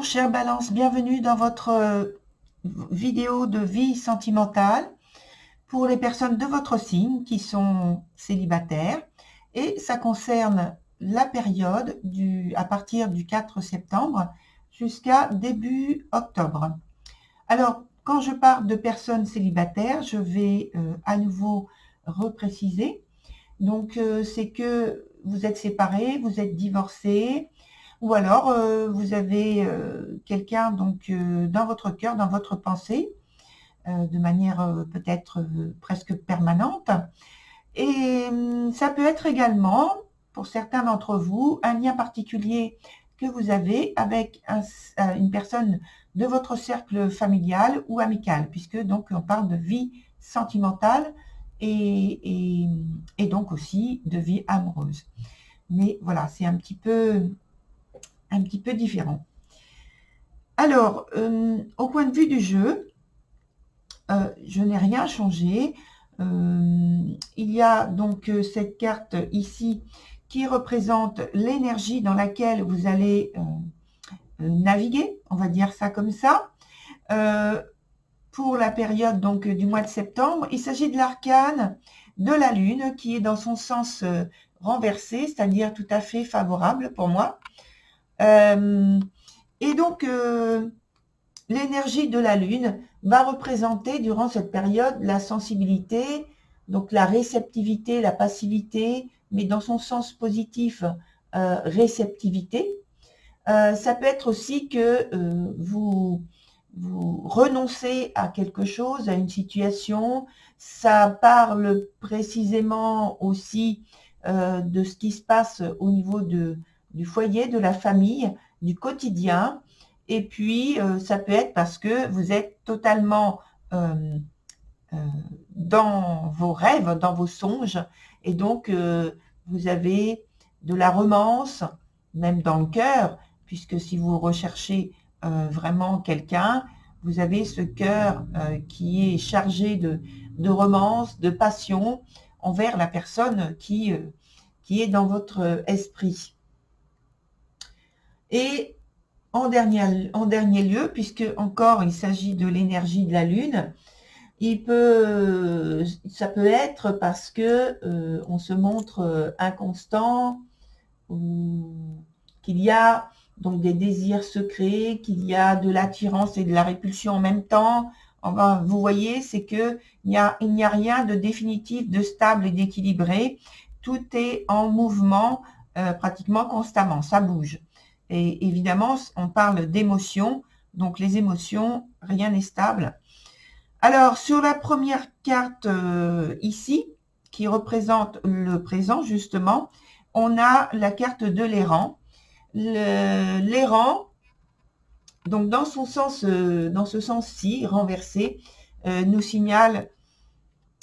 Bonjour chère Balance, bienvenue dans votre vidéo de vie sentimentale pour les personnes de votre signe qui sont célibataires, et ça concerne la période à partir du 4 septembre jusqu'à début octobre. Alors, quand je parle de personnes célibataires, je vais à nouveau repréciser. Donc, c'est que vous êtes séparés, vous êtes divorcés, ou alors vous avez quelqu'un donc dans votre cœur, dans votre pensée, de manière peut-être presque permanente. Et ça peut être également, pour certains d'entre vous, un lien particulier que vous avez avec une personne de votre cercle familial ou amical, puisque donc on parle de vie sentimentale et donc aussi de vie amoureuse. Mais voilà, c'est un petit peu différent. Alors, au point de vue du jeu, je n'ai rien changé. Il y a donc cette carte ici qui représente l'énergie dans laquelle vous allez naviguer, on va dire ça comme ça, pour la période donc du mois de septembre. Il s'agit de l'arcane de la Lune qui est dans son sens renversé, c'est-à-dire tout à fait favorable pour moi. Et donc, l'énergie de la Lune va représenter durant cette période la sensibilité, donc la réceptivité, la passivité, mais dans son sens positif, réceptivité. Ça peut être aussi que vous renoncez à quelque chose, à une situation. Ça parle précisément aussi de ce qui se passe au niveau du foyer, de la famille, du quotidien. Et puis, ça peut être parce que vous êtes totalement dans vos rêves, dans vos songes, et donc vous avez de la romance, même dans le cœur, puisque si vous recherchez vraiment quelqu'un, vous avez ce cœur qui est chargé de romance, de passion envers la personne qui est dans votre esprit. Et en dernier lieu, puisque encore il s'agit de l'énergie de la Lune, ça peut être parce que on se montre inconstant, ou qu'il y a donc des désirs secrets, qu'il y a de l'attirance et de la répulsion en même temps. Enfin, vous voyez, c'est que il n'y a rien de définitif, de stable et d'équilibré. Tout est en mouvement pratiquement constamment, ça bouge. Et évidemment, on parle d'émotions, donc les émotions, rien n'est stable. Alors, sur la première carte ici, qui représente le présent justement, on a la carte de l'errant. L'errant, donc dans ce sens-ci, renversé, nous signale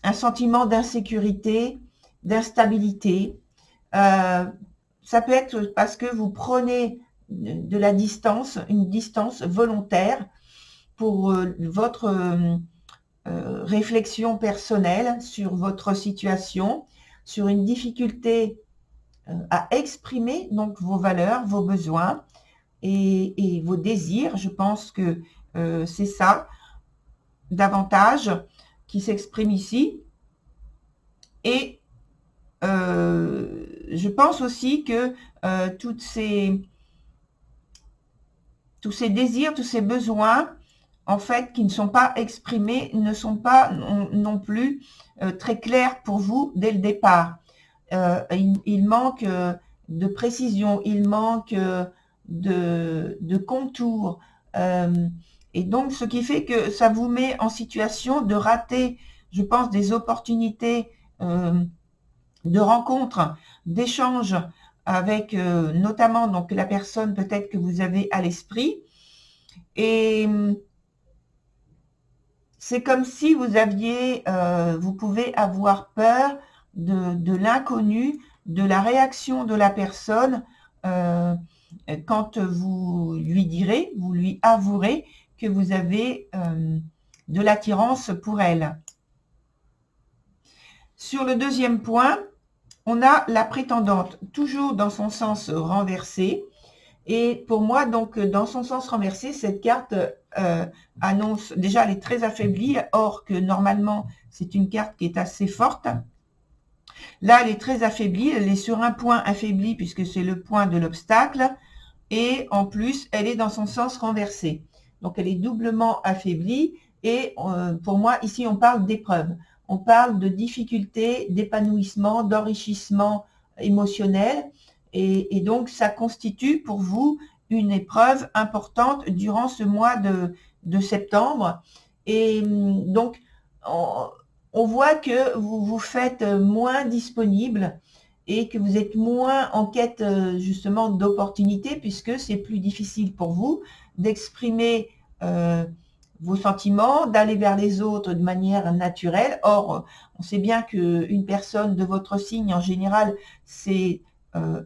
un sentiment d'insécurité, d'instabilité. Ça peut être parce que vous prenez de la distance, une distance volontaire pour votre réflexion personnelle sur votre situation, sur une difficulté à exprimer donc vos valeurs, vos besoins et vos désirs. Je pense que c'est ça davantage qui s'exprime ici. Et je pense aussi que tous ces désirs, tous ces besoins, en fait, qui ne sont pas exprimés, ne sont pas non plus très clairs pour vous dès le départ. Il manque de précision, il manque de contours. Et donc, ce qui fait que ça vous met en situation de rater, je pense, des opportunités de rencontres, d'échanges avec notamment donc, la personne peut-être que vous avez à l'esprit. Et c'est comme si vous pouvez avoir peur de l'inconnu, de la réaction de la personne quand vous lui avouerez que vous avez de l'attirance pour elle. Sur le deuxième point, on a la prétendante, toujours dans son sens renversé, Et pour moi, donc, dans son sens renversé, cette carte annonce, déjà, elle est très affaiblie, or que normalement, c'est une carte qui est assez forte. Là, elle est très affaiblie, elle est sur un point affaibli puisque c'est le point de l'obstacle. Et en plus, elle est dans son sens renversé. Donc, elle est doublement affaiblie. Et pour moi, ici, on parle d'épreuve. On parle de difficulté, d'épanouissement, d'enrichissement émotionnel. Et donc, ça constitue pour vous une épreuve importante durant ce mois de septembre. Et donc, on voit que vous vous faites moins disponible et que vous êtes moins en quête justement d'opportunités puisque c'est plus difficile pour vous d'exprimer vos sentiments, d'aller vers les autres de manière naturelle. Or, on sait bien qu'une personne de votre signe, en général, c'est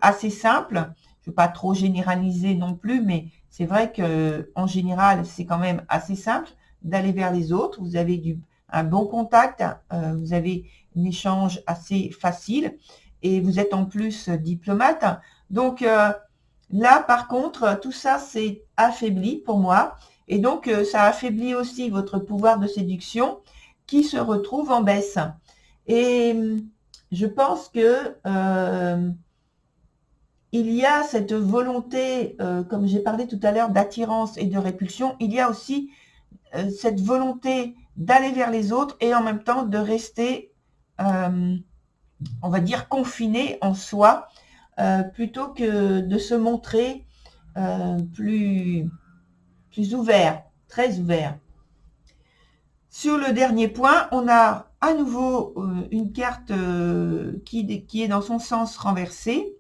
assez simple. Je ne veux pas trop généraliser non plus, mais c'est vrai qu'en général, c'est quand même assez simple d'aller vers les autres. Vous avez un bon contact, vous avez un échange assez facile et vous êtes en plus diplomate. Donc là, par contre, tout ça, c'est affaibli pour moi. Et donc, ça affaiblit aussi votre pouvoir de séduction qui se retrouve en baisse. Et je pense que il y a cette volonté, comme j'ai parlé tout à l'heure, d'attirance et de répulsion. Il y a aussi cette volonté d'aller vers les autres et en même temps de rester, on va dire, confiné en soi, plutôt que de se montrer plus ouvert, très ouvert. Sur le dernier point, on a à nouveau une carte qui est dans son sens renversé.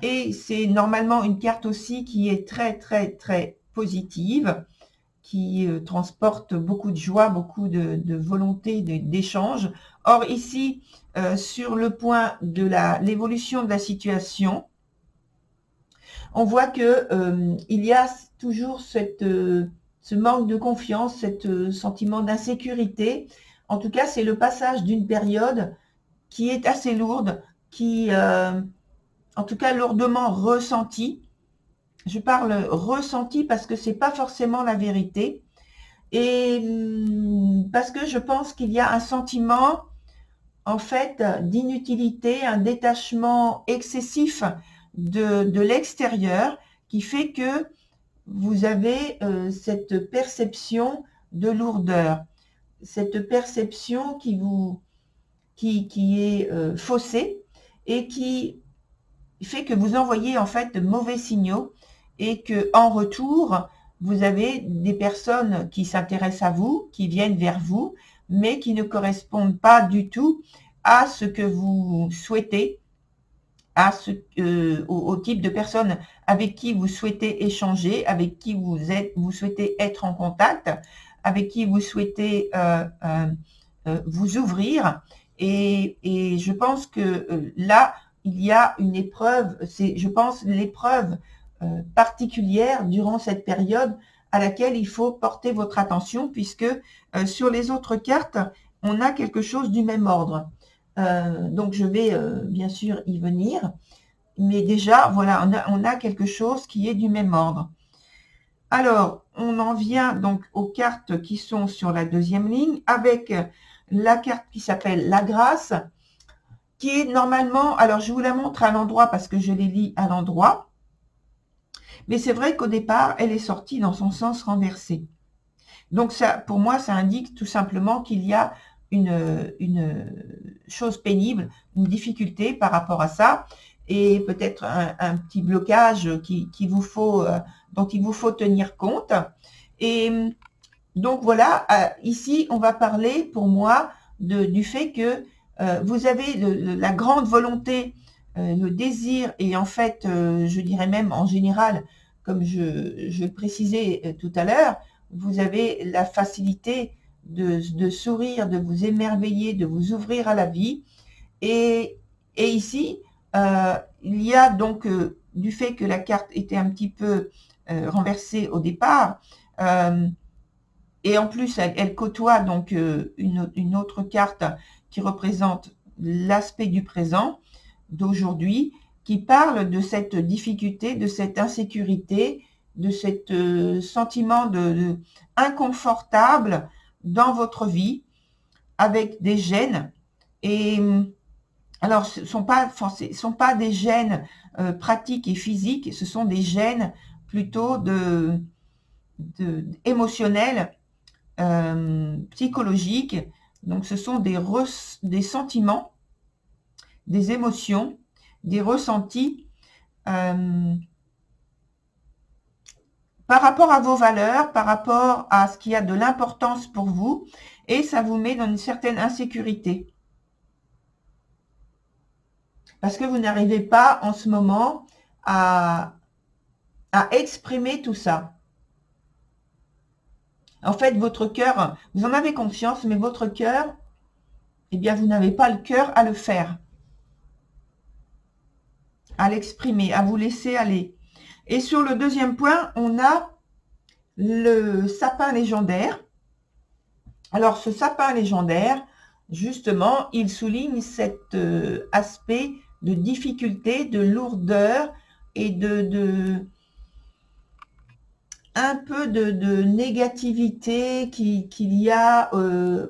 Et c'est normalement une carte aussi qui est très, très, très positive, qui transporte beaucoup de joie, beaucoup de volonté d'échange. Or ici, sur le point de l'évolution de la situation, on voit que il y a toujours ce manque de confiance, ce sentiment d'insécurité. En tout cas, c'est le passage d'une période qui est assez lourde, qui, en tout cas, lourdement ressentie. Je parle ressenti parce que c'est pas forcément la vérité. Et parce que je pense qu'il y a un sentiment, en fait, d'inutilité, un détachement excessif de l'extérieur qui fait que vous avez cette perception de lourdeur, cette perception qui est faussée et qui fait que vous envoyez en fait de mauvais signaux et que en retour, vous avez des personnes qui s'intéressent à vous, qui viennent vers vous, mais qui ne correspondent pas du tout à ce que vous souhaitez, au type de personnes avec qui vous souhaitez échanger, avec qui vous souhaitez être en contact, avec qui vous souhaitez vous ouvrir. Et je pense que là, il y a une épreuve, c'est, je pense, l'épreuve particulière durant cette période à laquelle il faut porter votre attention, puisque sur les autres cartes, on a quelque chose du même ordre. Donc, je vais bien sûr y venir. Mais déjà, voilà, on a quelque chose qui est du même ordre. Alors, on en vient donc aux cartes qui sont sur la deuxième ligne, avec la carte qui s'appelle la grâce, qui est normalement, alors je vous la montre à l'endroit parce que je les lis à l'endroit, mais c'est vrai qu'au départ, elle est sortie dans son sens renversé. Donc ça, pour moi, ça indique tout simplement qu'il y a une chose pénible, une difficulté par rapport à ça, et peut-être un petit blocage dont il vous faut tenir compte. Et donc voilà, ici, on va parler pour moi du fait que vous avez la grande volonté, le désir, et en fait, je dirais même en général, comme je le précisais tout à l'heure, vous avez la facilité de sourire, de vous émerveiller, de vous ouvrir à la vie. Et ici, il y a donc, du fait que la carte était un petit peu renversée au départ, et en plus, elle côtoie donc une autre carte qui représente l'aspect du présent, d'aujourd'hui, qui parle de cette difficulté, de cette insécurité, de ce sentiment de inconfortable dans votre vie avec des gènes. Et alors, ce ne sont pas des gènes pratiques et physiques, ce sont des gènes plutôt émotionnels, psychologiques. Donc, ce sont des sentiments, des émotions, des ressentis par rapport à vos valeurs, par rapport à ce qui a de l'importance pour vous, et ça vous met dans une certaine insécurité. Parce que vous n'arrivez pas en ce moment à exprimer tout ça. En fait, votre cœur, vous en avez conscience, mais votre cœur, eh bien, vous n'avez pas le cœur à le faire, à l'exprimer, à vous laisser aller. Et sur le deuxième point, on a le sapin légendaire. Alors, ce sapin légendaire, justement, il souligne cet aspect de difficulté, de lourdeur et un peu de négativité qu'il y a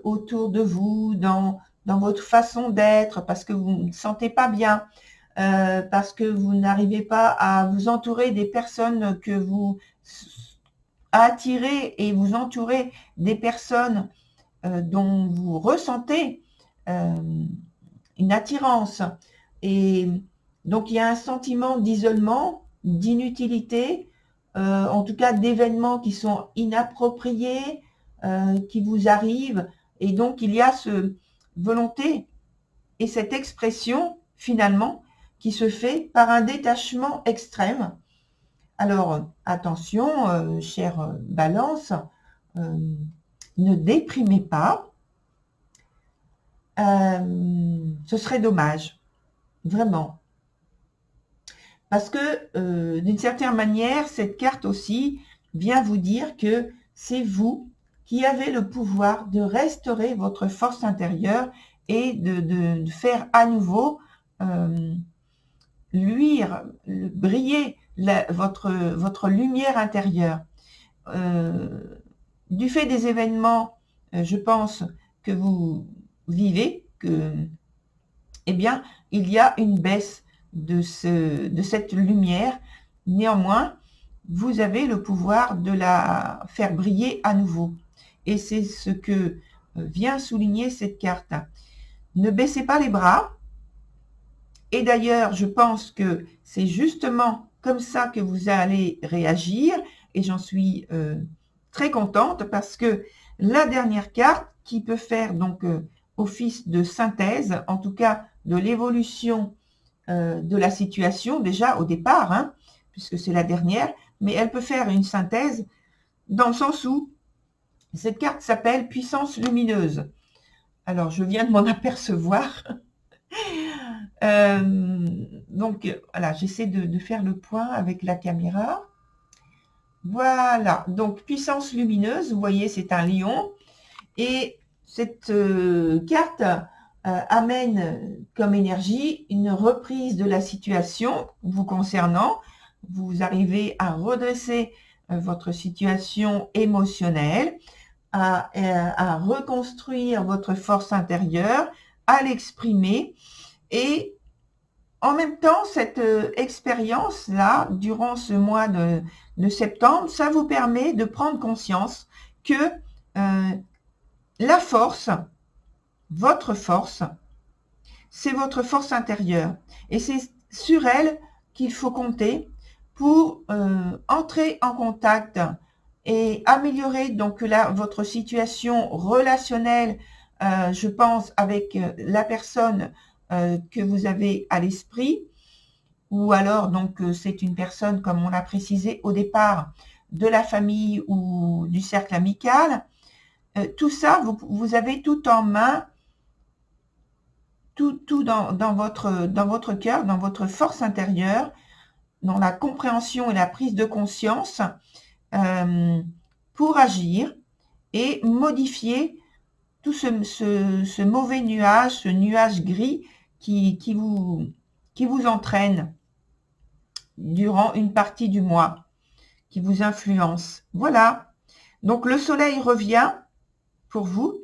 autour de vous, dans votre façon d'être, parce que vous ne sentez pas bien, parce que vous n'arrivez pas à vous entourer des personnes que vous attirez et vous entourez des personnes dont vous ressentez une attirance. Et donc, il y a un sentiment d'isolement, d'inutilité, en tout cas d'événements qui sont inappropriés, qui vous arrivent. Et donc, il y a cette volonté et cette expression, finalement, qui se fait par un détachement extrême. Alors, attention, chère Balance, ne déprimez pas. Ce serait dommage, vraiment. Parce que, d'une certaine manière, cette carte aussi vient vous dire que c'est vous qui avez le pouvoir de restaurer votre force intérieure et de faire à nouveau luire, briller votre lumière intérieure. Du fait des événements, je pense, que vous vivez, eh bien, il y a une baisse de cette lumière. Néanmoins, vous avez le pouvoir de la faire briller à nouveau. Et c'est ce que vient souligner cette carte. Ne baissez pas les bras. Et d'ailleurs, je pense que c'est justement comme ça que vous allez réagir. Et j'en suis très contente parce que la dernière carte qui peut faire donc office de synthèse, en tout cas de l'évolution de la situation, déjà au départ, hein, puisque c'est la dernière, mais elle peut faire une synthèse dans le sens où cette carte s'appelle Puissance lumineuse. Alors, je viens de m'en apercevoir. Donc, voilà, j'essaie de faire le point avec la caméra. Voilà, donc puissance lumineuse, vous voyez, c'est un lion. Et cette carte amène comme énergie une reprise de la situation vous concernant. Vous arrivez à redresser votre situation émotionnelle, à reconstruire votre force intérieure, à l'exprimer. Et en même temps, cette expérience-là, durant ce mois de septembre, ça vous permet de prendre conscience que la force, votre force, c'est votre force intérieure. Et c'est sur elle qu'il faut compter pour entrer en contact et améliorer donc votre situation relationnelle, je pense, avec la personne que vous avez à l'esprit, ou alors donc c'est une personne, comme on l'a précisé au départ, de la famille ou du cercle amical. Tout ça, vous avez tout en main, tout dans votre cœur, dans votre force intérieure, dans la compréhension et la prise de conscience pour agir et modifier tout ce mauvais nuage, ce nuage gris qui vous entraîne durant une partie du mois qui vous influence. Voilà. Donc, le soleil revient pour vous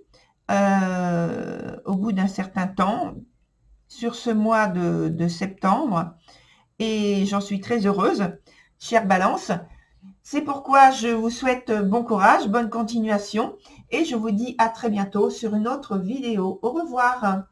au bout d'un certain temps sur ce mois de septembre et j'en suis très heureuse, chère Balance. C'est pourquoi je vous souhaite bon courage, bonne continuation et je vous dis à très bientôt sur une autre vidéo. Au revoir.